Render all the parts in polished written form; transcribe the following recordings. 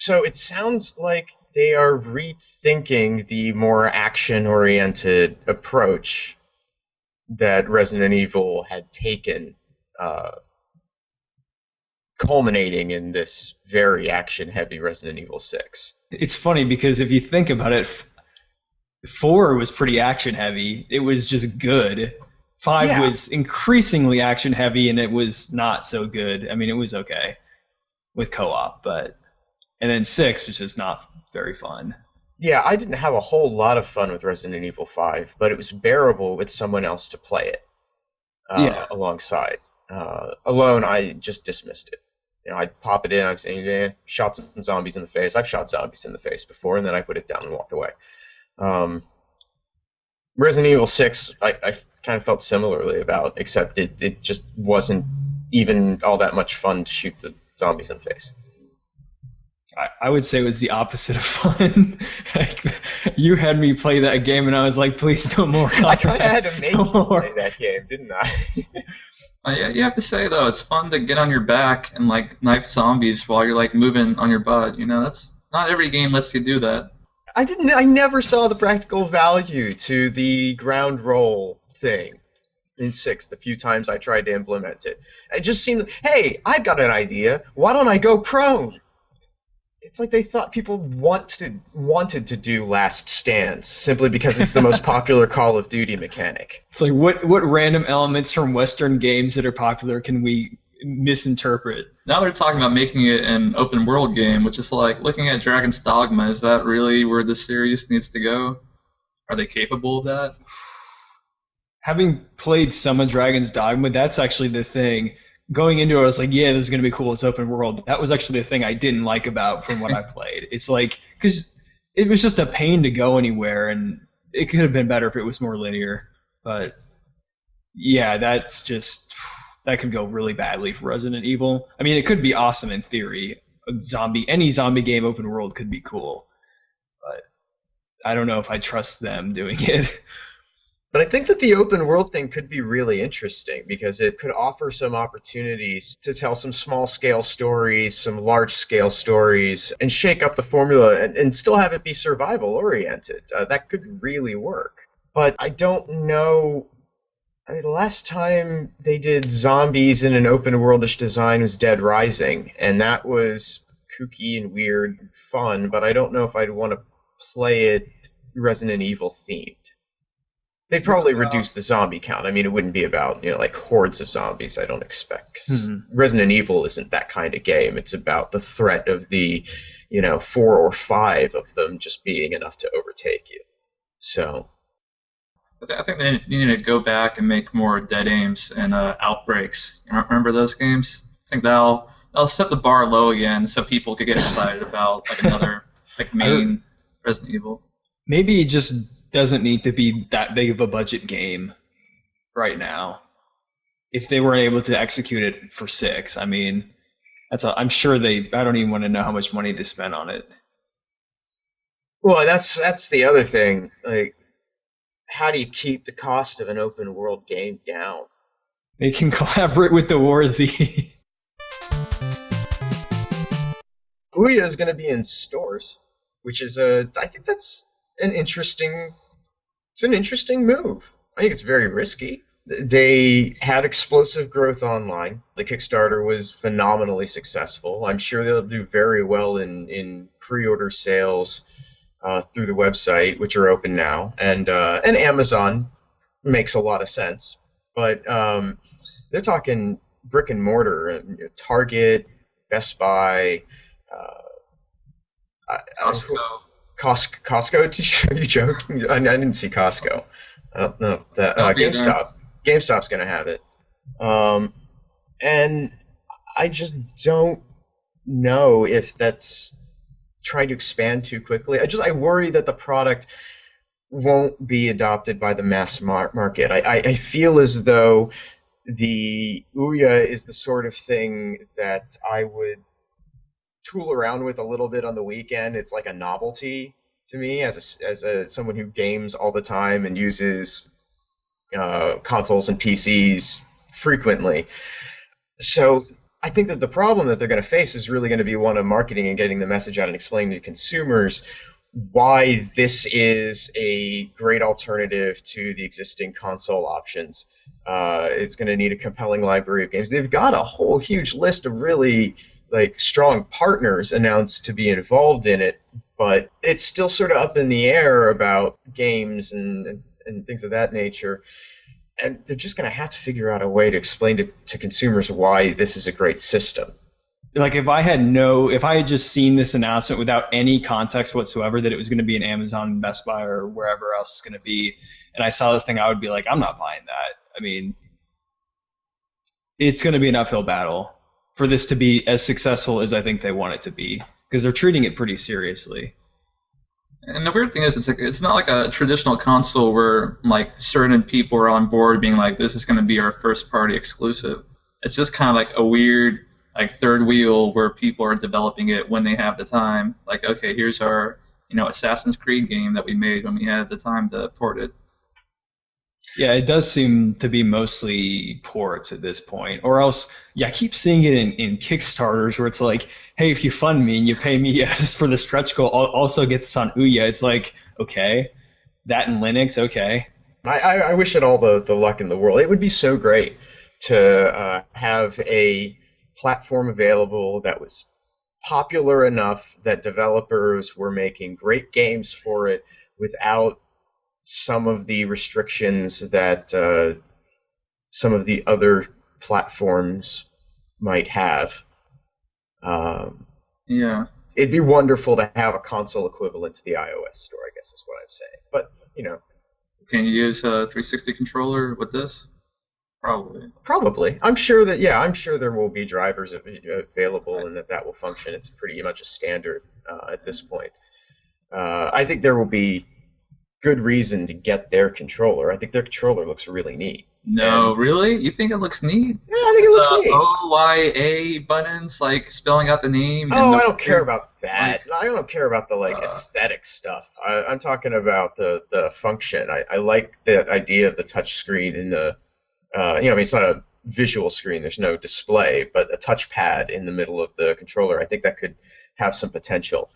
So it sounds like they are rethinking the more action-oriented approach that Resident Evil had taken, uh, culminating in this very action-heavy Resident Evil 6. It's funny because if you think about it, 4 was pretty action heavy. It was just good. 5 Yeah, was increasingly action heavy, and it was not so good. I mean, it was okay with co-op, but and then 6 was just not very fun. yeah, I didn't have a whole lot of fun with Resident Evil 5, but it was bearable with someone else to play it Yeah, alongside. Alone, I just dismissed it. I'd pop it in, I'd say, yeah, shot some zombies in the face. I've shot zombies in the face before, and then I put it down and walked away. Um, Resident Evil 6, I kind of felt similarly about, except it just wasn't even all that much fun to shoot the zombies in the face. I would say it was the opposite of fun. Like, you had me play that game, and I was like, "Please, no more, I kind of Conrad. had to make No you more." play that game, didn't I? Yeah, you have to say though, it's fun to get on your back and like knife zombies while you're like moving on your butt. You know, that's not every game lets you do that. I never saw the practical value to the ground roll thing in 6 the few times I tried to implement it. It just seemed, hey, I've got an idea. Why don't I go prone? It's like they thought people wanted to do last stands simply because it's the most popular Call of Duty mechanic. It's like what random elements from Western games that are popular can we misinterpret? Now they're talking about making it an open world game, which is like looking at Dragon's Dogma. Is that really where the series needs to go? Are they capable of that? Having played some of Dragon's Dogma, that's actually the thing. Going into it, I was like, yeah, this is going to be cool. It's open world. That was actually the thing I didn't like about from what I played. It's like, because it was just a pain to go anywhere, and it could have been better if it was more linear. But yeah, that could go really badly for Resident Evil. I mean, it could be awesome in theory. Any zombie game open world could be cool. But I don't know if I trust them doing it. But I think that the open world thing could be really interesting because it could offer some opportunities to tell some small scale stories, some large scale stories, and shake up the formula and still have it be survival oriented. That could really work. But I don't know. I mean, the last time they did zombies in an open worldish design was Dead Rising, and that was kooky and weird and fun, but I don't know if I'd want to play it Resident Evil themed. They'd probably reduce the zombie count. I mean, it wouldn't be about, like hordes of zombies, I don't expect. 'Cause Resident Evil isn't that kind of game. It's about the threat of the, 4 or 5 of them just being enough to overtake you. So, I think they need to go back and make more Dead Aims and Outbreaks. You remember those games? I think that'll set the bar low again, so people could get excited about like another like main Resident Evil. Maybe it just doesn't need to be that big of a budget game right now. If they were able to execute it for 6, I mean, I'm sure I don't even want to know how much money they spent on it. well, that's the other thing. Like, how do you keep the cost of an open world game down? They can collaborate with the War Z. OUYA is going to be in stores, which is I think that's it's an interesting move. I think it's very risky. They had explosive growth online. The Kickstarter was phenomenally successful. I'm sure they'll do very well in pre-order sales through the website, which are open now, and Amazon makes a lot of sense. But they're talking brick and mortar, Target, Best Buy, Costco. Costco? Are you joking? I didn't see Costco. I don't know if that GameStop. GameStop's gonna have it, and I just don't know if that's trying to expand too quickly. I worry that the product won't be adopted by the mass market. I feel as though the OUYA is the sort of thing that I would tool around with a little bit on the weekend. It's like a novelty to me as someone who games all the time and uses consoles and PCs frequently. So I think that the problem that they're going to face is really going to be one of marketing and getting the message out and explaining to consumers why this is a great alternative to the existing console options. It's going to need a compelling library of games. They've got a whole huge list of really like strong partners announced to be involved in it, but it's still sort of up in the air about games and things of that nature. And they're just going to have to figure out a way to explain to consumers why this is a great system. Like if I had just seen this announcement without any context whatsoever that it was going to be an Amazon, Best Buy, or wherever else it's going to be, and I saw this thing, I would be like, I'm not buying that. I mean, it's going to be an uphill battle for this to be as successful as I think they want it to be, because they're treating it pretty seriously. And the weird thing is, it's not like a traditional console where like certain people are on board being like, this is going to be our first party exclusive. It's just kind of like a weird like third wheel where people are developing it when they have the time. Like, okay, here's our Assassin's Creed game that we made when we had the time to port it. Yeah, it does seem to be mostly ports at this point. Or else, I keep seeing it in Kickstarters where it's like, hey, if you fund me and you pay me just for the stretch goal, I'll also get this on OUYA. It's like, okay, that in Linux, okay. I wish it all the luck in the world. It would be so great to have a platform available that was popular enough that developers were making great games for it without some of the restrictions that some of the other platforms might have. Yeah. It'd be wonderful to have a console equivalent to the iOS store, I guess is what I'm saying. But, Can you use a 360 controller with this? Probably. I'm sure there will be drivers available and that will function. It's pretty much a standard at this point. I think there will be good reason to get their controller. I think their controller looks really neat. No, really? You think it looks neat? Yeah, I think it looks neat. OUYA buttons, like spelling out the name. Oh, I don't care about that. I don't care about the aesthetic stuff. I'm talking about the function. I like the idea of the touch screen and the it's not a visual screen. There's no display, but a touchpad in the middle of the controller. I think that could have some potential.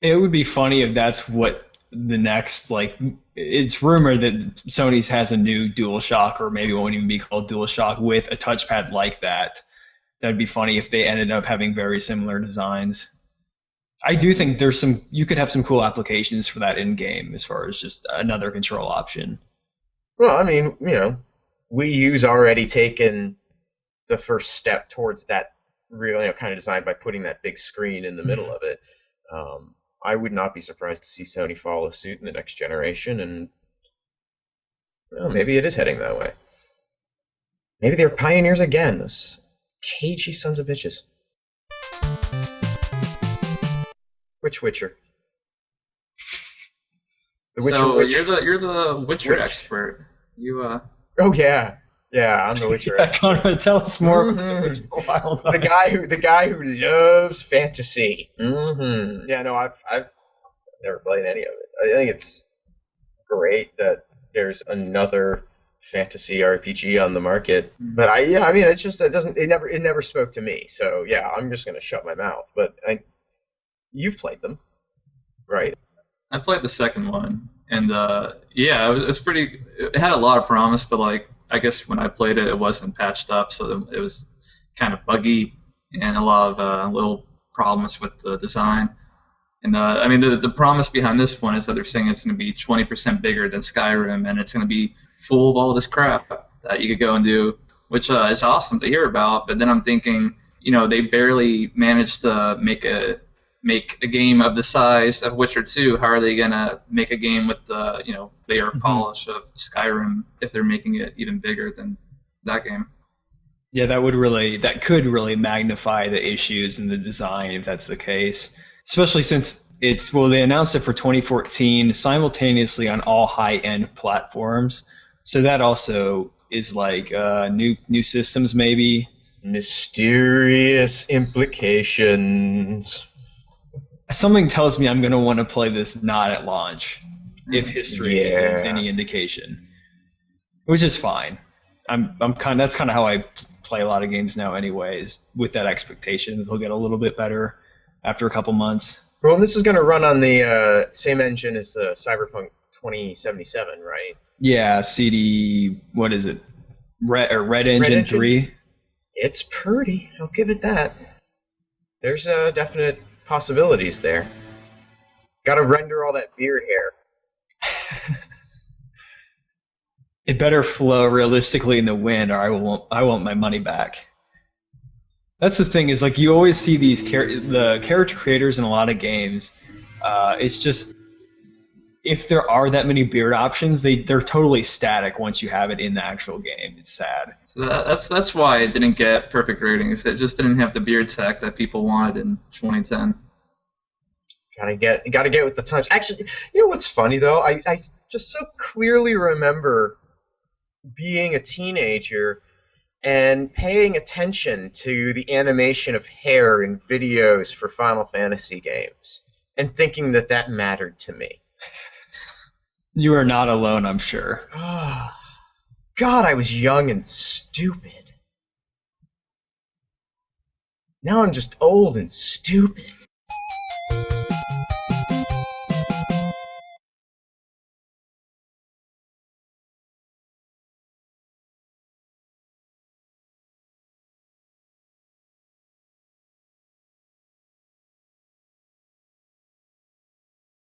It would be funny if that's what the next, it's rumored that Sony's has a new DualShock, or maybe it won't even be called DualShock, with a touchpad like that. That'd be funny if they ended up having very similar designs. I do think you could have some cool applications for that in game as far as just another control option. Well, I mean, Wii U's already taken the first step towards that real, kind of design by putting that big screen in the middle of it. I would not be surprised to see Sony follow suit in the next generation, and maybe it is heading that way. Maybe they're pioneers again, those cagey sons of bitches. Which Witcher? The Witcher. So you're the Witcher expert. You Oh yeah, I'm the Witcher. Conrad, tell us more. Mm-hmm. The guy who loves fantasy. Mm-hmm. Yeah, no, I've never played any of it. I think it's great that there's another fantasy RPG on the market. But it's just it never spoke to me. So yeah, I'm just gonna shut my mouth. But you've played them, right? I played the second one, and it was pretty. It had a lot of promise, but I guess when I played it, it wasn't patched up, so it was kind of buggy and a lot of little problems with the design. And the promise behind this one is that they're saying it's going to be 20% bigger than Skyrim, and it's going to be full of all this crap that you could go and do, which is awesome to hear about. But then I'm thinking, they barely managed to make a game of the size of Witcher 2. How are they gonna make a game with the layer of polish of Skyrim if they're making it even bigger than that game? Yeah, that could really magnify the issues in the design if that's the case. Especially since they announced it for 2014 simultaneously on all high-end platforms. So that also is new systems maybe. Mysterious implications. Something tells me I'm going to want to play this not at launch, if history is any indication, which is fine. that's kind of how I play a lot of games now, anyways, with that expectation that they'll get a little bit better after a couple months. Well, and this is going to run on the same engine as the Cyberpunk 2077, right? Yeah, CD. What is it? Red Engine 3. It's pretty. I'll give it that. There's definite possibilities there. Got to render all that beard hair. It better flow realistically in the wind, or I want my money back. That's the thing, is like you always see these the character creators in a lot of games. It's just, if there are that many beard options, they're totally static once you have it in the actual game. It's sad. So that's why it didn't get perfect ratings. It just didn't have the beard tech that people wanted in 2010. Gotta get with the times. Actually, you know what's funny though? I just so clearly remember being a teenager and paying attention to the animation of hair in videos for Final Fantasy games and thinking that mattered to me. You are not alone, I'm sure. Oh, God, I was young and stupid. Now I'm just old and stupid.